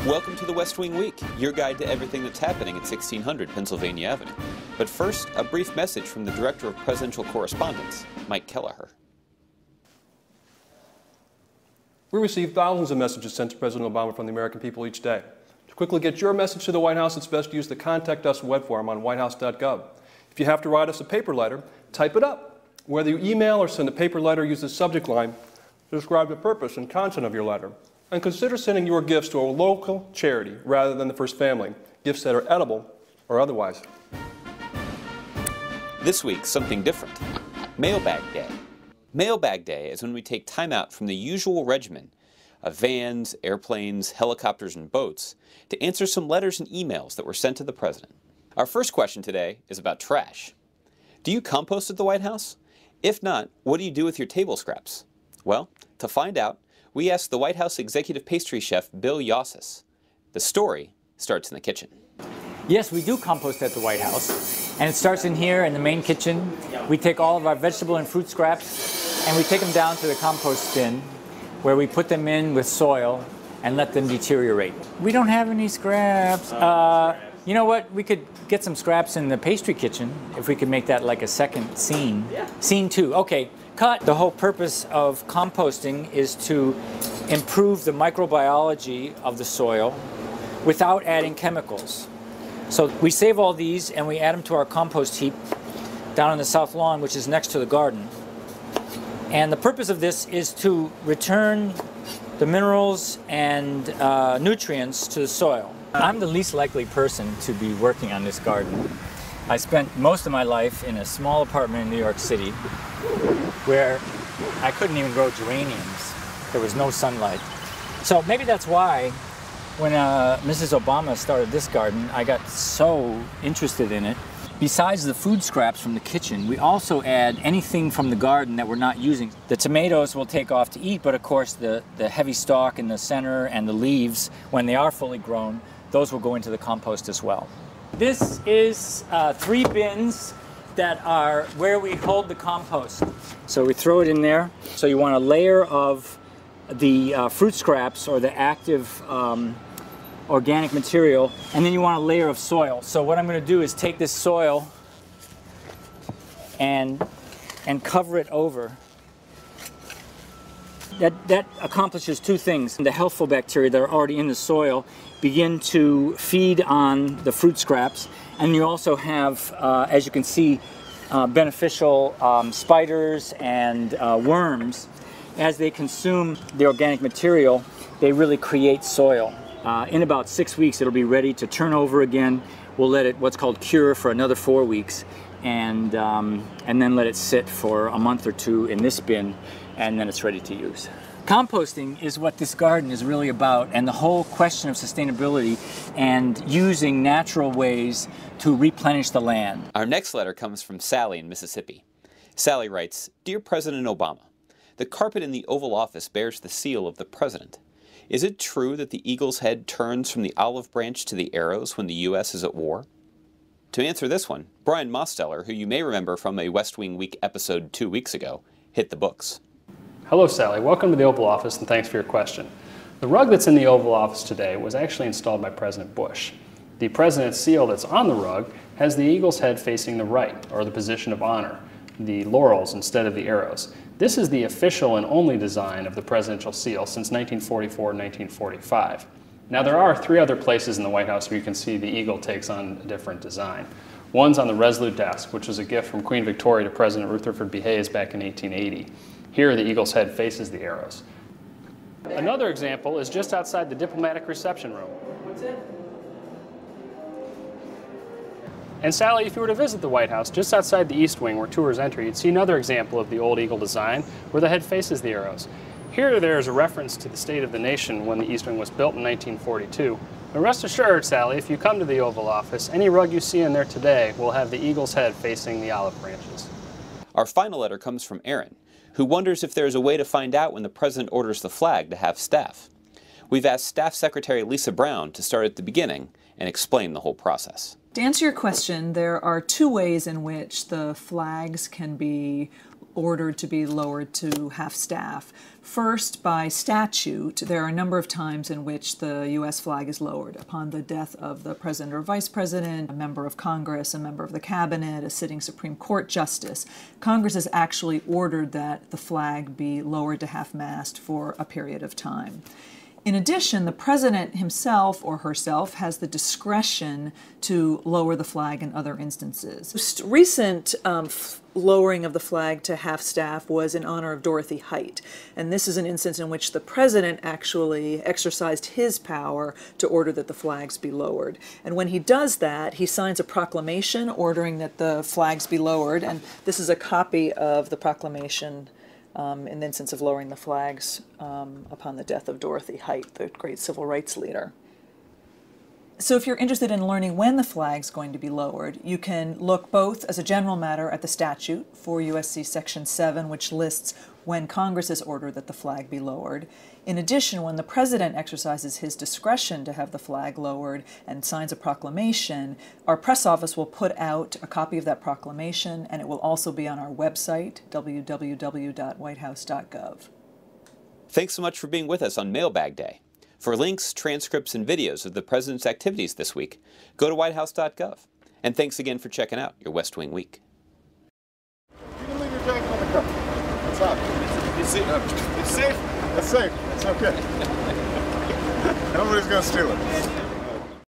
Welcome to the West Wing Week, your guide to everything that's happening at 1600 Pennsylvania Avenue. But first, a brief message from the Director of Presidential Correspondence, Mike Kelleher. We receive thousands of messages sent to President Obama from the American people each day. To quickly get your message to the White House, it's best to use the Contact Us web form on whitehouse.gov. If you have to write us a paper letter, type it up. Whether you email or send a paper letter, use the subject line to describe the purpose and content of your letter. And consider sending your gifts to a local charity rather than the First Family, gifts that are edible or otherwise. This week, something different. Mailbag Day. Mailbag Day is when we take time out from the usual regimen of vans, airplanes, helicopters, and boats to answer some letters and emails that were sent to the President. Our first question today is about trash. Do you compost at the White House? If not, what do you do with your table scraps? Well, to find out, we asked the White House executive pastry chef Bill Yossis. The story starts in the kitchen. Yes, we do compost at the White House, and it starts in here in the main kitchen. We take all of our vegetable and fruit scraps, and we take them down to the compost bin, where we put them in with soil and let them deteriorate. We don't have any scraps. You know what? We could get some scraps in the pastry kitchen if we could make that like a second scene. Scene 2. Okay. Cut. The whole purpose of composting is to improve the microbiology of the soil without adding chemicals. So we save all these and we add them to our compost heap down on the south lawn, which is next to the garden. And the purpose of this is to return the minerals and nutrients to the soil. I'm the least likely person to be working on this garden. I spent most of my life in a small apartment in New York City where I couldn't even grow geraniums. There was no sunlight. So maybe that's why when Mrs. Obama started this garden, I got so interested in it. Besides the food scraps from the kitchen, we also add anything from the garden that we're not using. The tomatoes we'll take off to eat, but of course the heavy stalk in the center and the leaves, when they are fully grown, those will go into the compost as well. This is 3 bins that are where we hold the compost. So we throw it in there. So you want a layer of the fruit scraps or the active organic material, and then you want a layer of soil. So what I'm going to do is take this soil and cover it over. That accomplishes 2 things. The healthful bacteria that are already in the soil begin to feed on the fruit scraps, and you also have, as you can see, beneficial spiders and worms. As they consume the organic material, they really create soil. In about 6 weeks, it'll be ready to turn over again. We'll let it, what's called cure, for another 4 weeks, and then let it sit for a month or 2 in this bin, and then it's ready to use. Composting is what this garden is really about, and the whole question of sustainability and using natural ways to replenish the land. Our next letter comes from Sally in Mississippi. Sally writes, Dear President Obama, the carpet in the Oval Office bears the seal of the President. Is it true that the eagle's head turns from the olive branch to the arrows when the U.S. is at war? To answer this one, Brian Mosteller, who you may remember from a West Wing Week episode 2 weeks ago, hit the books. Hello, Sally. Welcome to the Oval Office, and thanks for your question. The rug that's in the Oval Office today was actually installed by President Bush. The President's seal that's on the rug has the eagle's head facing the right, or the position of honor, the laurels instead of the arrows. This is the official and only design of the presidential seal since 1944 and 1945. Now, there are 3 other places in the White House where you can see the eagle takes on a different design. One's on the Resolute desk, which was a gift from Queen Victoria to President Rutherford B. Hayes back in 1880. Here, the eagle's head faces the arrows. Another example is just outside the diplomatic reception room. What's it? And Sally, if you were to visit the White House, just outside the East Wing where tours enter, you'd see another example of the old eagle design where the head faces the arrows. Here, there is a reference to the state of the nation when the East Wing was built in 1942. But rest assured, Sally, if you come to the Oval Office, any rug you see in there today will have the eagle's head facing the olive branches. Our final letter comes from Aaron, who wonders if there is a way to find out when the President orders the flag to have staff. We've asked Staff Secretary Lisa Brown to start at the beginning and explain the whole process. To answer your question, there are 2 ways in which the flags can be ordered to be lowered to half-staff. First, by statute, there are a number of times in which the U.S. flag is lowered upon the death of the president or vice president, a member of Congress, a member of the cabinet, a sitting Supreme Court justice. Congress has actually ordered that the flag be lowered to half-mast for a period of time. In addition, the president himself or herself has the discretion to lower the flag in other instances. Most recent lowering of the flag to half-staff was in honor of Dorothy Height, and this is an instance in which the president actually exercised his power to order that the flags be lowered. And when he does that, he signs a proclamation ordering that the flags be lowered, and this is a copy of the proclamation in the instance of lowering the flags upon the death of Dorothy Height, the great civil rights leader. So if you're interested in learning when the flag's going to be lowered, you can look both as a general matter at the statute, 4 U.S.C. Section 7, which lists when Congress has ordered that the flag be lowered. In addition, when the president exercises his discretion to have the flag lowered and signs a proclamation, our press office will put out a copy of that proclamation, and it will also be on our website, www.whitehouse.gov. Thanks so much for being with us on Mailbag Day. For links, transcripts, and videos of the President's activities this week, go to whitehouse.gov. And thanks again for checking out your West Wing Week. You can leave your jacket on the car. It's up. It's safe. It's safe. It's safe. It's okay. Nobody's going to steal it.